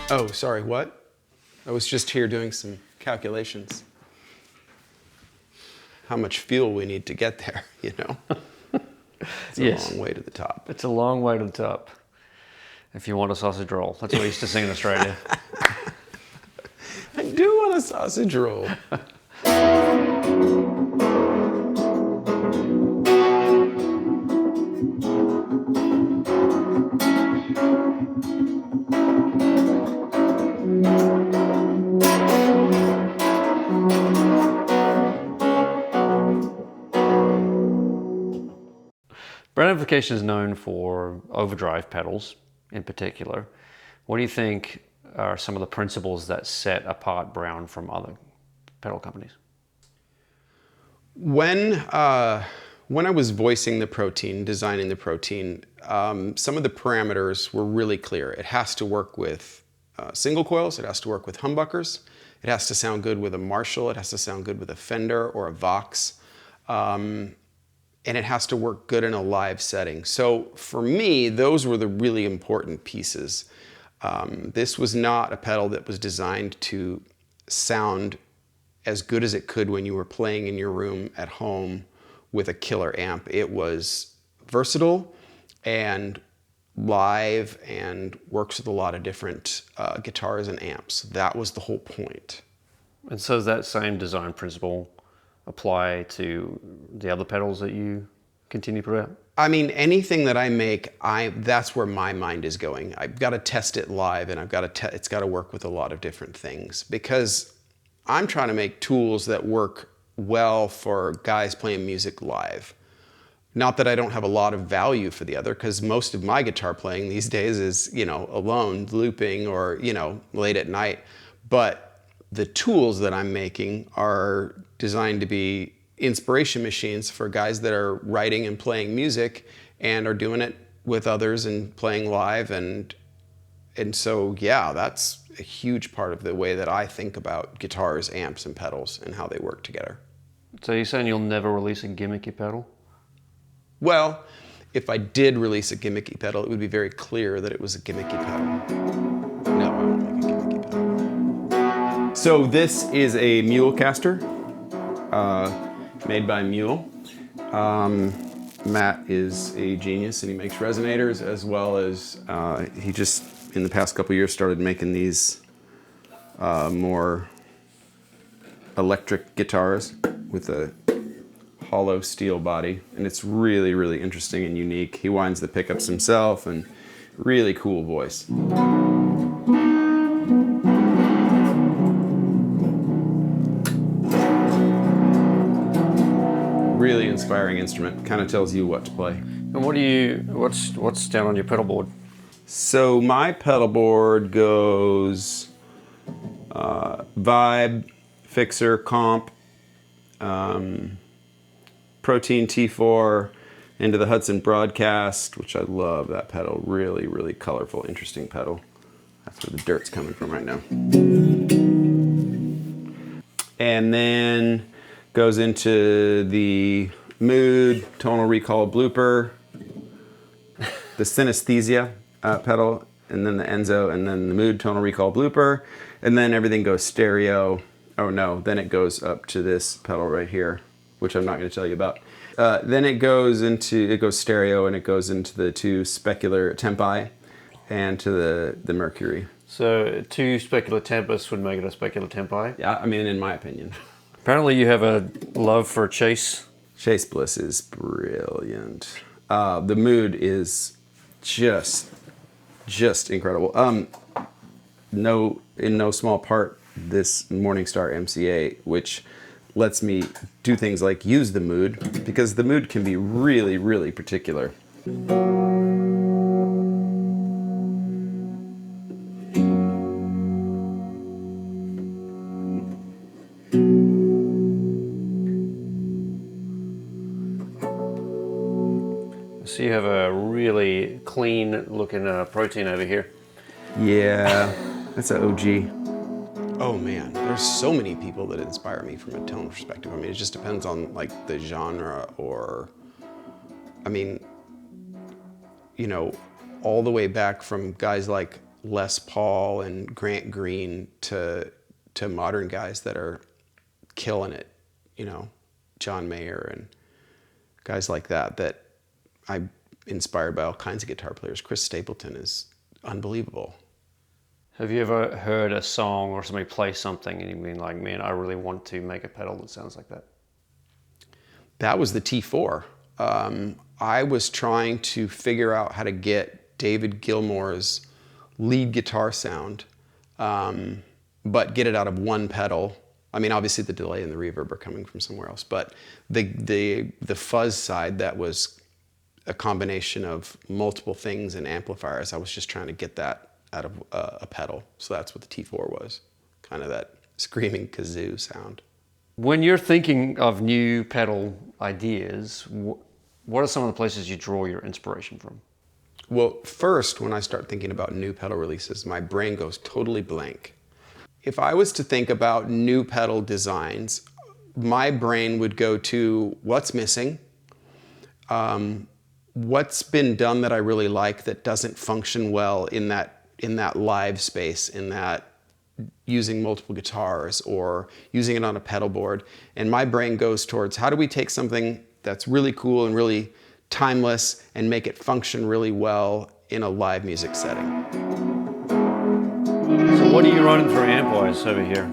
Oh, sorry, what? I was just here doing some calculations. How much fuel we need to get there, you know? It's a long way to the top. It's a long way to the top. If you want a sausage roll. That's what we used to sing in Australia. I do want a sausage roll. Browne Amplification is known for overdrive pedals in particular. What do you think are some of the principles that set apart Browne from other pedal companies? When I was voicing the protein, designing the protein, some of the parameters were really clear. It has to work with single coils, it has to work with humbuckers, it has to sound good with a Marshall, it has to sound good with a Fender or a Vox, and it has to work good in a live setting. So for me, those were the really important pieces. This was not a pedal that was designed to sound as good as it could when you were playing in your room at home with a killer amp. It was versatile and live and works with a lot of different guitars and amps. That was the whole point. And so does that same design principle apply to the other pedals that you continue to put out? I mean, anything that I make, that's where my mind is going. I've got to test it live, and it's got to work with a lot of different things, because I'm trying to make tools that work well for guys playing music live. Not that I don't have a lot of value for the other, because most of my guitar playing these days is, you know, alone, looping, or, you know, late at night. But the tools that I'm making are designed to be inspiration machines for guys that are writing and playing music and are doing it with others and playing live. And so, yeah, that's a huge part of the way that I think about guitars, amps, and pedals and how they work together. So you're saying you'll never release a gimmicky pedal? Well, if I did release a gimmicky pedal, it would be very clear that it was a gimmicky pedal. No, I won't make a gimmicky pedal. So this is a Mule caster, made by Mule. Matt is a genius, and he makes resonators, as well as he just, in the past couple years, started making these more electric guitars with a hollow steel body, and it's really, really interesting and unique. He winds the pickups himself, and really cool voice. Really inspiring instrument. Kind of tells you what to play. And what's down on your pedal board? So my pedal board goes Vibe, Fixer, Comp, Protein T4, into the Hudson Broadcast, which I love that pedal. Really, really colorful, interesting pedal. That's where the dirt's coming from right now. And then goes into the Mood, Tonal Recall Blooper, the Synesthesia pedal, and then the Enzo, and then the Mood, Tonal Recall Blooper, and then everything goes stereo. Oh no, then it goes up to this pedal right here, which I'm not going to tell you about. Then it goes stereo, and it goes into the two specular tempi and to the Mercury. So two specular tempus would make it a specular tempi? Yeah, I mean, in my opinion. Apparently you have a love for Chase. Chase Bliss is brilliant. The Mood is just incredible. In no small part, this Morningstar MCA, which lets me do things like use the Mood, because the Mood can be really, really particular. So you have a really clean looking protein over here. Yeah, that's an OG. Oh man, there's so many people that inspire me from a tone perspective. I mean, it just depends on like the genre, or, I mean, you know, all the way back from guys like Les Paul and Grant Green to modern guys that are killing it, you know, John Mayer and guys like that I'm inspired by all kinds of guitar players. Chris Stapleton is unbelievable. Have you ever heard a song or somebody play something and you've been like, man, I really want to make a pedal that sounds like that? That was the T4. I was trying to figure out how to get David Gilmour's lead guitar sound, but get it out of one pedal. I mean, obviously the delay and the reverb are coming from somewhere else, but the fuzz side, that was a combination of multiple things and amplifiers. I was just trying to get that out of a pedal. So that's what the T4 was, kind of that screaming kazoo sound. When you're thinking of new pedal ideas, what are some of the places you draw your inspiration from? Well, first, when I start thinking about new pedal releases, my brain goes totally blank. If I was to think about new pedal designs, my brain would go to what's missing, what's been done that I really like that doesn't function well in that live space, in that using multiple guitars or using it on a pedal board. And my brain goes towards, how do we take something that's really cool and really timeless and make it function really well in a live music setting. So what are you running through amp-wise over here?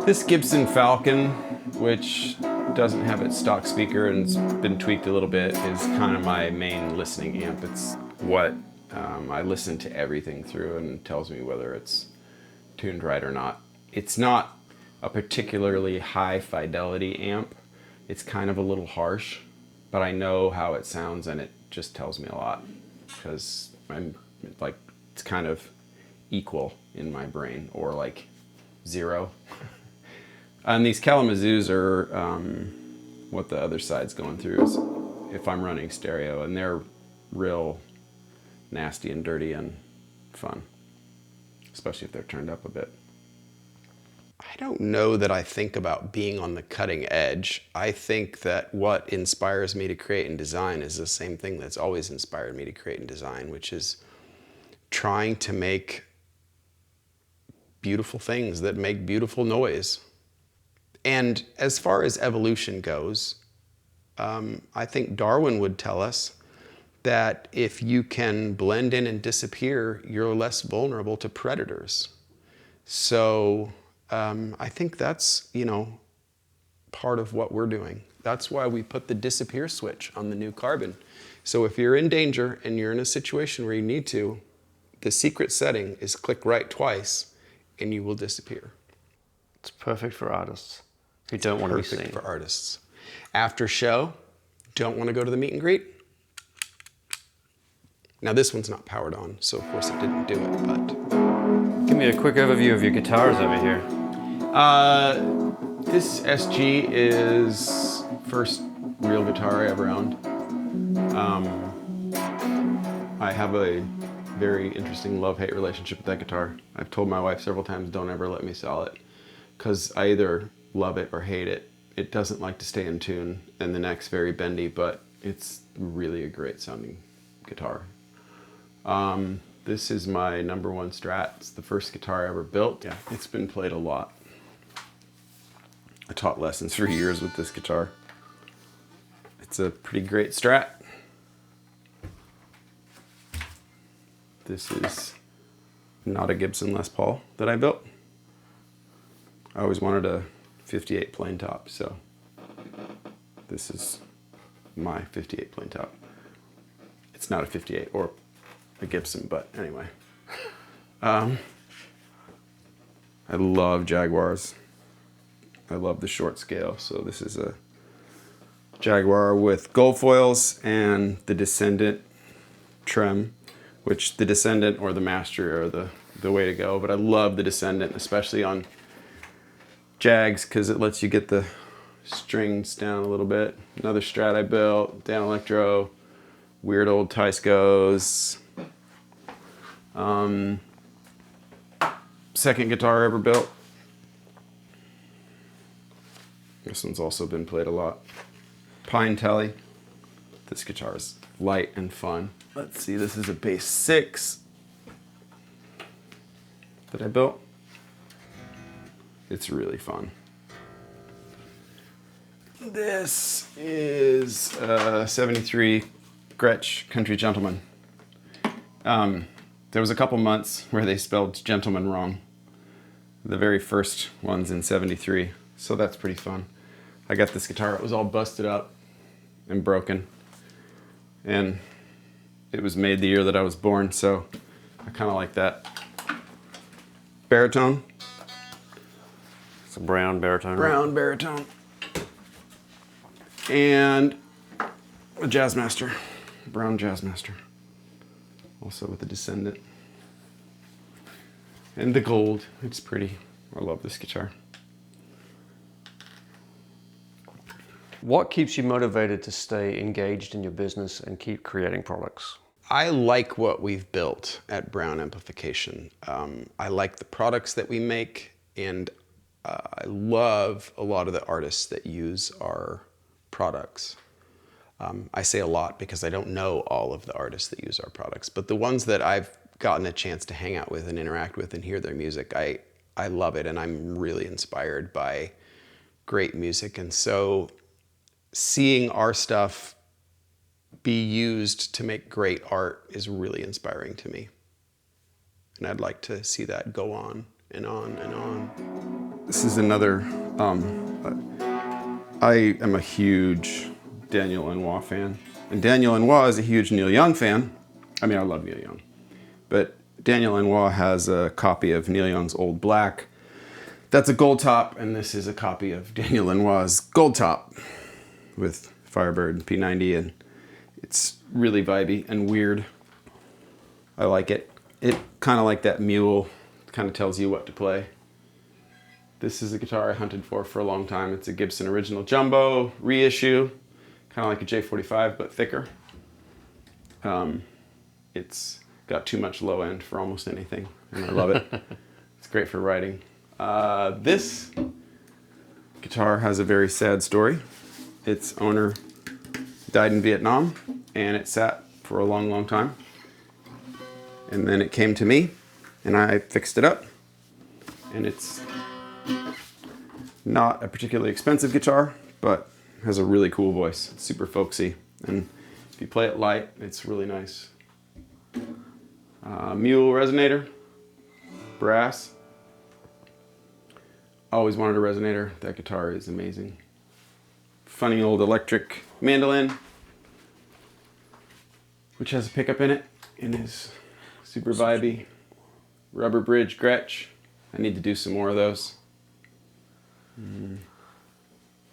This Gibson Falcon, which doesn't have its stock speaker and it's been tweaked a little bit, is kind of my main listening amp. It's what I listen to everything through and tells me whether it's tuned right or not. It's not a particularly high fidelity amp. It's kind of a little harsh, but I know how it sounds and it just tells me a lot because I'm like, it's kind of equal in my brain, or like zero. And these Kalamazoos are what the other side's going through is if I'm running stereo, and they're real nasty and dirty and fun, especially if they're turned up a bit. I don't know that I think about being on the cutting edge. I think that what inspires me to create and design is the same thing that's always inspired me to create and design, which is trying to make beautiful things that make beautiful noise. And as far as evolution goes, I think Darwin would tell us that if you can blend in and disappear, you're less vulnerable to predators. So I think that's, you know, part of what we're doing. That's why we put the disappear switch on the new Carbon. So if you're in danger and you're in a situation where you need to, the secret setting is click right twice and you will disappear. It's perfect for artists who don't want to be seen. Perfect for artists. After show, don't want to go to the meet and greet? Now this one's not powered on, so of course it didn't do it, but... Give me a quick overview of your guitars over here. This SG is first real guitar I ever owned. I have a very interesting love-hate relationship with that guitar. I've told my wife several times, don't ever let me sell it, because I either love it or hate it. It doesn't like to stay in tune, and the neck's very bendy, but it's really a great sounding guitar. This is my #1 Strat. It's the first guitar I ever built. Yeah, it's been played a lot. I taught lessons for years with this guitar. It's a pretty great Strat. This is not a Gibson Les Paul that I built. I always wanted a 58 plain top, so this is my 58 plain top. It's not a 58 or a Gibson, but anyway. I love Jaguars. I love the short scale, so this is a Jaguar with gold foils and the Descendant trim, which the Descendant or the Master are the way to go, but I love the Descendant, especially on Jags, because it lets you get the strings down a little bit. Another Strat I built, Dan Electro, weird old Tyscos. Second guitar I ever built. This one's also been played a lot. Pine Telly. This guitar is light and fun. Let's see, this is a bass 6 that I built. It's really fun. This is a 73 Gretsch Country Gentleman. There was a couple months where they spelled gentleman wrong. The very first ones in 73, so that's pretty fun. I got this guitar, it was all busted up and broken. And it was made the year that I was born, so I kind of like that. Baritone. It's a Browne baritone. Browne baritone. And a Jazzmaster. Browne Jazzmaster. Also with a Descendant. And the gold. It's pretty. I love this guitar. What keeps you motivated to stay engaged in your business and keep creating products? I like what we've built at Browne Amplification. I like the products that we make, and I love a lot of the artists that use our products. I say a lot because I don't know all of the artists that use our products, but the ones that I've gotten a chance to hang out with and interact with and hear their music, I love it, and I'm really inspired by great music. And so seeing our stuff be used to make great art is really inspiring to me. And I'd like to see that go on and on and on. This is another, I am a huge Daniel Lanois fan. And Daniel Lanois is a huge Neil Young fan. I mean, I love Neil Young. But Daniel Lanois has a copy of Neil Young's Old Black. That's a gold top, and this is a copy of Daniel Lanois' gold top with Firebird P90, and it's really vibey and weird. I like it. It kind of like that mule, kind of tells you what to play. This is a guitar I hunted for a long time. It's a Gibson Original Jumbo reissue, kind of like a J45 but thicker. It's got too much low end for almost anything, and I love it. It's great for writing. This guitar has a very sad story. Its owner died in Vietnam, and it sat for a long, long time. And then it came to me, and I fixed it up. And it's not a particularly expensive guitar, but has a really cool voice. It's super folksy, and if you play it light, it's really nice. Mule resonator, brass. Always wanted a resonator. That guitar is amazing. Funny old electric mandolin, which has a pickup in it and is super vibey. Rubber bridge Gretsch. I need to do some more of those. And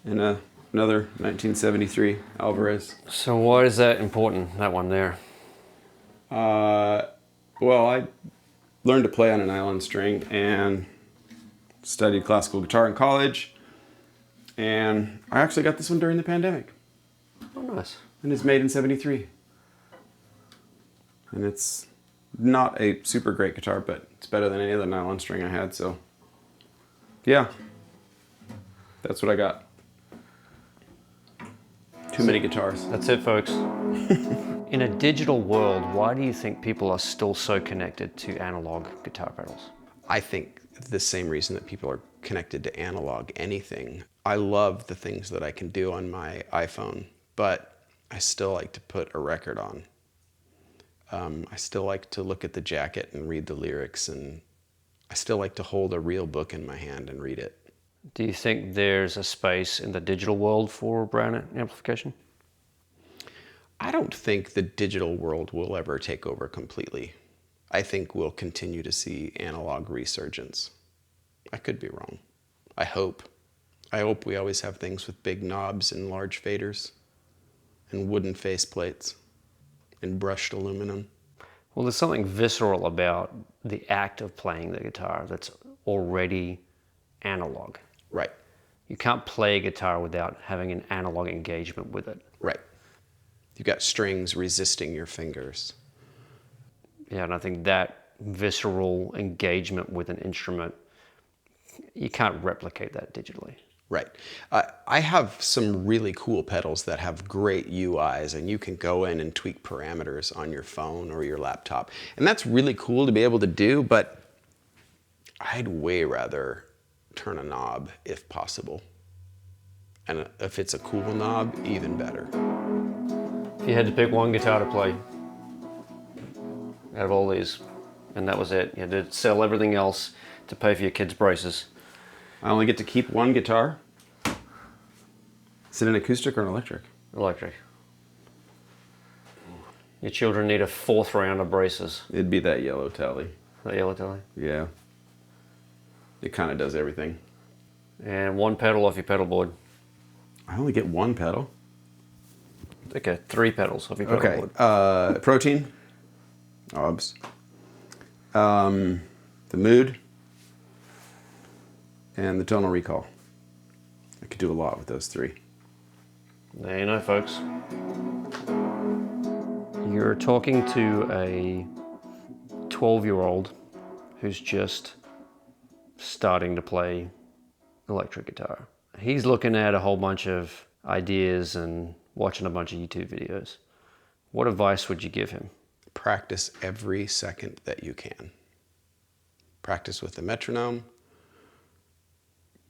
another 1973 Alvarez. So why is that important, that one there? Well, I learned to play on a nylon string and studied classical guitar in college. And I actually got this one during the pandemic. Oh, nice. And it's made in 73. And it's not a super great guitar, but it's better than any other nylon string I had, so yeah. That's what I got. Too many guitars. That's it, folks. In a digital world, why do you think people are still so connected to analog guitar pedals? I think the same reason that people are connected to analog anything. I love the things that I can do on my iPhone, but I still like to put a record on. I still like to look at the jacket and read the lyrics, and I still like to hold a real book in my hand and read it. Do you think there's a space in the digital world for Browne Amplification? I don't think the digital world will ever take over completely. I think we'll continue to see analog resurgence. I could be wrong. I hope. I hope we always have things with big knobs and large faders and wooden faceplates and brushed aluminum. Well, there's something visceral about the act of playing the guitar that's already analog. Right. You can't play a guitar without having an analog engagement with it. Right. You've got strings resisting your fingers. Yeah, and I think that visceral engagement with an instrument, you can't replicate that digitally. Right. I have some really cool pedals that have great UIs, and you can go in and tweak parameters on your phone or your laptop. And that's really cool to be able to do, but I'd way rather turn a knob if possible. And if it's a cool knob, even better. If you had to pick one guitar to play out of all these, and that was it, you had to sell everything else to pay for your kids' braces. I only get to keep one guitar. Is it an acoustic or an electric? Electric. Your children need a 4th round of braces. It'd be that yellow Tele. That yellow Tele. Yeah. It kind of does everything. And 1 pedal off your pedal board. I only get 1 pedal. Okay, 3 pedals off your pedal Okay. board. Protein. Obs. The mood. And the tonal recall. I could do a lot with those 3. There you know, folks. You're talking to a 12-year-old who's just starting to play electric guitar. He's looking at a whole bunch of ideas and watching a bunch of YouTube videos. What advice would you give him? Practice every second that you can. Practice with the metronome.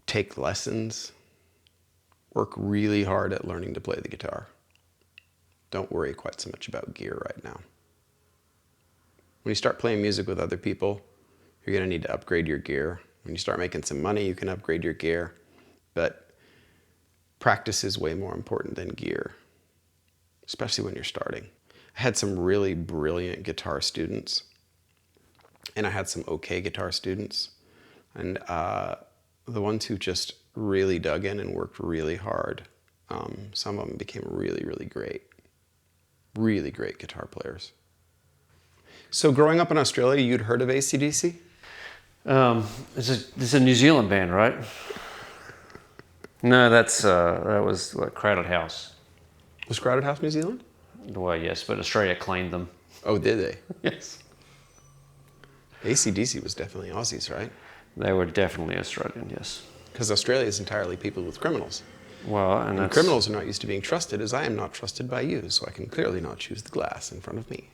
Take lessons. Work really hard at learning to play the guitar. Don't worry quite so much about gear right now. When you start playing music with other people, you're going to need to upgrade your gear. When you start making some money, you can upgrade your gear. But practice is way more important than gear, especially when you're starting. I had some really brilliant guitar students, and I had some okay guitar students. And the ones who just really dug in and worked really hard, some of them became really, really great guitar players. So growing up in Australia, you'd heard of AC/DC? This is a New Zealand band, right? No, that was Crowded House. Was Crowded House New Zealand? Well, yes, but Australia claimed them. Oh, did they? Yes. AC/DC was definitely Aussies, right? They were definitely Australian, yes. Because Australia is entirely peopled with criminals. Well, and criminals are not used to being trusted, as I am not trusted by you, so I can clearly not choose the glass in front of me.